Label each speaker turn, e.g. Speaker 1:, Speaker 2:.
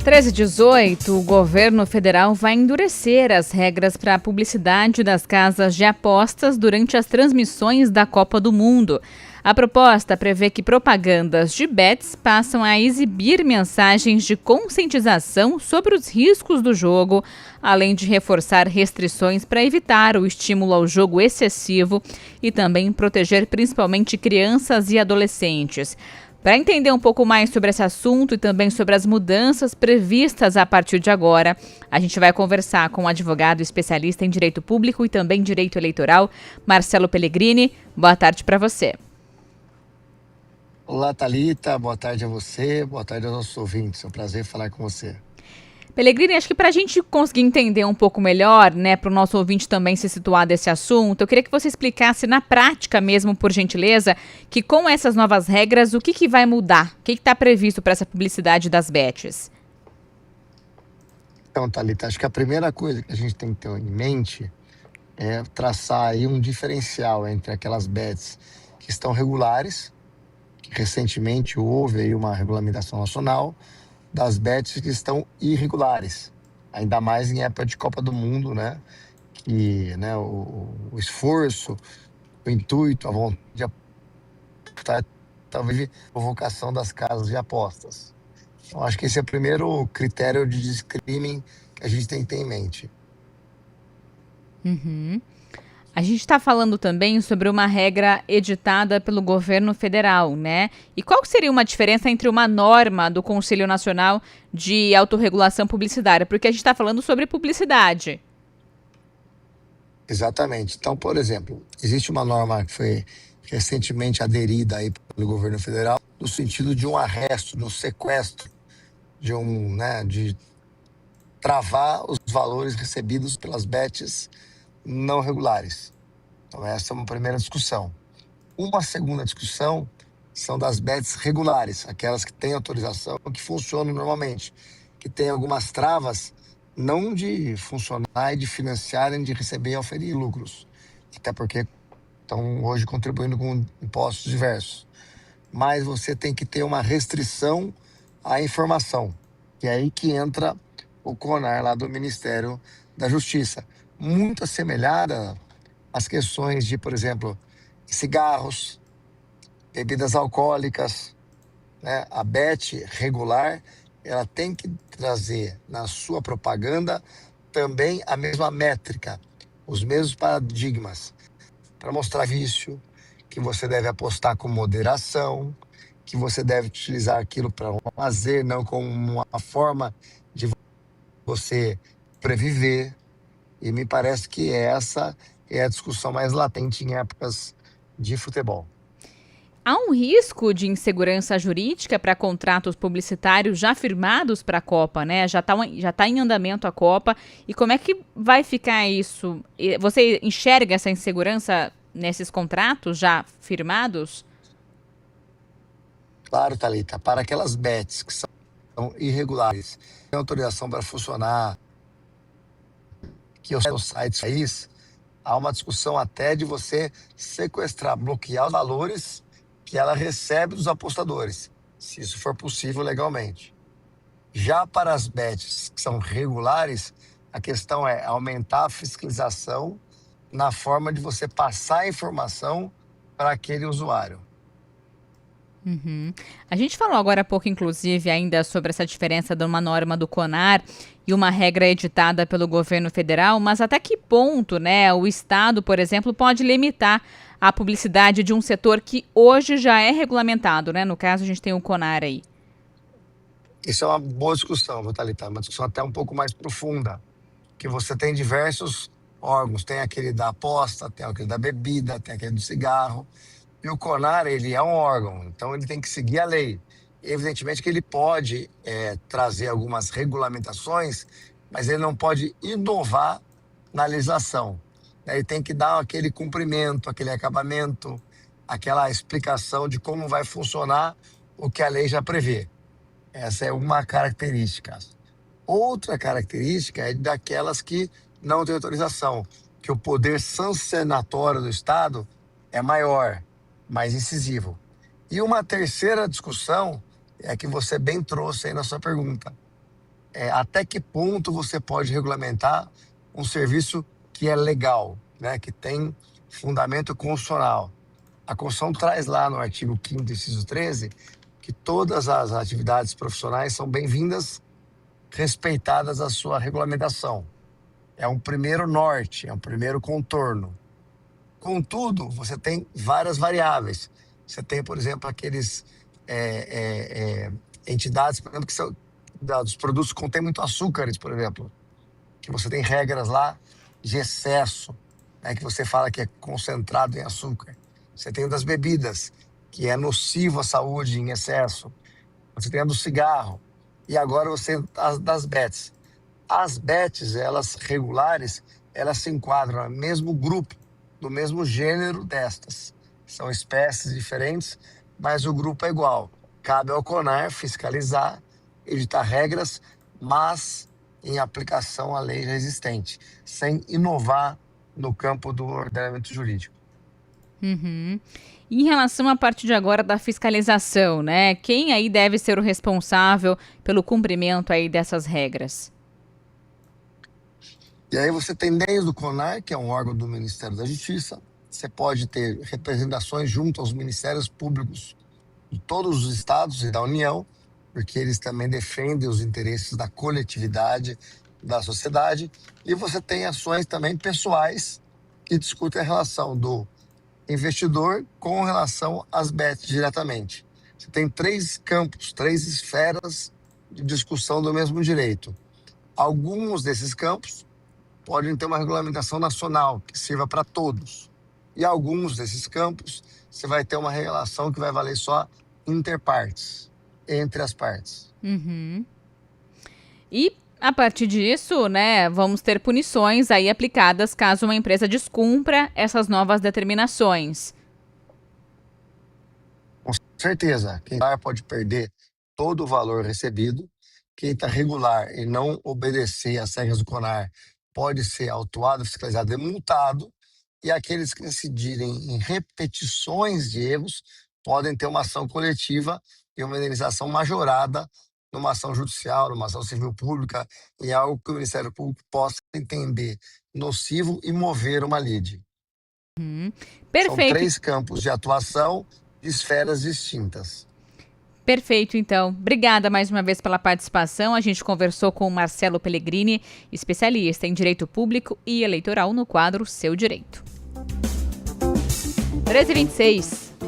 Speaker 1: 13h18, o governo federal vai endurecer as regras para a publicidade das casas de apostas durante as transmissões da Copa do Mundo. A proposta prevê que propagandas de bets passam a exibir mensagens de conscientização sobre os riscos do jogo, além de reforçar restrições para evitar o estímulo ao jogo excessivo e também proteger principalmente crianças e adolescentes. Para entender um pouco mais sobre esse assunto e também sobre as mudanças previstas a partir de agora, a gente vai conversar com o advogado especialista em direito público e também direito eleitoral, Marcelo Pellegrini. Boa tarde para você.
Speaker 2: Olá, Thalita. Boa tarde a você. Boa tarde aos nossos ouvintes. É um prazer falar com você.
Speaker 1: Pellegrini, acho que para a gente conseguir entender um pouco melhor, né, para o nosso ouvinte também se situar desse assunto, eu queria que você explicasse na prática mesmo, por gentileza, que com essas novas regras, o que vai mudar? O que está previsto para essa publicidade das bets?
Speaker 2: Então, Thalita, acho que a primeira coisa que a gente tem que ter em mente é traçar aí um diferencial entre aquelas bets que estão regulares, que recentemente houve aí uma regulamentação nacional, das bets que estão irregulares, ainda mais em época de Copa do Mundo, né? Que, né, o esforço, o intuito, a vontade de apostar, talvez a provocação das casas de apostas. Então, acho que esse é o primeiro critério de discriminação que a gente tem que ter em mente.
Speaker 1: A gente está falando também sobre uma regra editada pelo governo federal, né? E qual seria uma diferença entre uma norma do Conselho Nacional de Autorregulação Publicitária? Porque a gente está falando sobre publicidade.
Speaker 2: Exatamente. Então, por exemplo, existe uma norma que foi recentemente aderida aí pelo governo federal, no sentido de um arresto, de um sequestro, de travar os valores recebidos pelas bets não regulares. Então, essa é uma primeira discussão. Uma segunda discussão são das bets regulares, aquelas que têm autorização, que funcionam normalmente, que têm algumas travas, não de funcionar e de financiarem, de receber e oferir lucros, até porque estão hoje contribuindo com impostos diversos. Mas você tem que ter uma restrição à informação, e é aí que entra o CONAR lá do Ministério da Justiça, muito assemelhada às questões de, por exemplo, cigarros, bebidas alcoólicas, né? A bet regular, ela tem que trazer na sua propaganda também a mesma métrica, os mesmos paradigmas, para mostrar vício, que você deve apostar com moderação, que você deve utilizar aquilo para um lazer, não como uma forma de você previver. E me parece que essa é a discussão mais latente em épocas de futebol.
Speaker 1: Há um risco de insegurança jurídica para contratos publicitários já firmados para a Copa, né? Já tá em andamento a Copa. E como é que vai ficar isso? Você enxerga essa insegurança nesses contratos já firmados?
Speaker 2: Claro, Thalita, para aquelas bets que são irregulares, tem autorização para funcionar, que os sites país, há uma discussão até de você sequestrar, bloquear os valores que ela recebe dos apostadores, se isso for possível legalmente. Já para as bets que são regulares, a questão é aumentar a fiscalização na forma de você passar a informação para aquele usuário.
Speaker 1: A gente falou agora há pouco, inclusive, ainda sobre essa diferença de uma norma do CONAR e uma regra editada pelo governo federal, mas até que ponto, né, o Estado, por exemplo, pode limitar a publicidade de um setor que hoje já é regulamentado, né? No caso, a gente tem o CONAR aí.
Speaker 2: Isso é uma boa discussão, Thalita, uma discussão até um pouco mais profunda, que você tem diversos órgãos, tem aquele da aposta, tem aquele da bebida, tem aquele do cigarro, e o CONAR, ele é um órgão, então ele tem que seguir a lei. Evidentemente que ele pode trazer algumas regulamentações, mas ele não pode inovar na legislação. Ele tem que dar aquele cumprimento, aquele acabamento, aquela explicação de como vai funcionar o que a lei já prevê. Essa é uma característica. Outra característica é daquelas que não têm autorização, que o poder sancionatório do Estado é maior, mais incisivo. E uma terceira discussão é que você bem trouxe aí na sua pergunta. até que ponto você pode regulamentar um serviço que é legal, né, que tem fundamento constitucional. A Constituição traz lá no artigo 5º, inciso 13, que todas as atividades profissionais são bem-vindas, respeitadas a sua regulamentação. É um primeiro norte, é um primeiro contorno. Contudo, você tem várias variáveis. Você tem, por exemplo, aqueles entidades, por exemplo, que são dos produtos que contêm muito açúcares, por exemplo, que você tem regras lá de excesso, né, que você fala que é concentrado em açúcar. Você tem o das bebidas, que é nocivo à saúde em excesso. Você tem a do cigarro. E agora você tem as das bets. As bets, elas regulares, elas se enquadram no mesmo grupo, do mesmo gênero destas. São espécies diferentes, mas o grupo é igual. Cabe ao CONAR fiscalizar, editar regras, mas em aplicação à lei já existente, sem inovar no campo do ordenamento jurídico.
Speaker 1: Uhum. E em relação à parte de agora da fiscalização, né? Quem aí deve ser o responsável pelo cumprimento aí dessas regras?
Speaker 2: E aí você tem desde o CONAR, que é um órgão do Ministério da Justiça, você pode ter representações junto aos ministérios públicos de todos os estados e da União, porque eles também defendem os interesses da coletividade, da sociedade, e você tem ações também pessoais que discutem a relação do investidor com relação às bets diretamente. Você tem 3 campos, 3 esferas de discussão do mesmo direito. Alguns desses campos podem ter uma regulamentação nacional que sirva para todos. E alguns desses campos, você vai ter uma relação que vai valer só interpartes, entre as partes.
Speaker 1: Uhum. E a partir disso, né, vamos ter punições aí aplicadas caso uma empresa descumpra essas novas determinações.
Speaker 2: Com certeza, quem pode perder todo o valor recebido. Quem está regular e não obedecer às regras do CONAR pode ser autuado, fiscalizado e multado. E aqueles que decidirem em repetições de erros podem ter uma ação coletiva e uma indenização majorada numa ação judicial, numa ação civil pública, em algo que o Ministério Público possa entender nocivo e mover uma lide. São
Speaker 1: Perfeito.
Speaker 2: 3 campos de atuação de esferas distintas.
Speaker 1: Perfeito, então. Obrigada mais uma vez pela participação. A gente conversou com o Marcelo Pellegrini, especialista em Direito Público e Eleitoral no quadro Seu Direito. 13h26.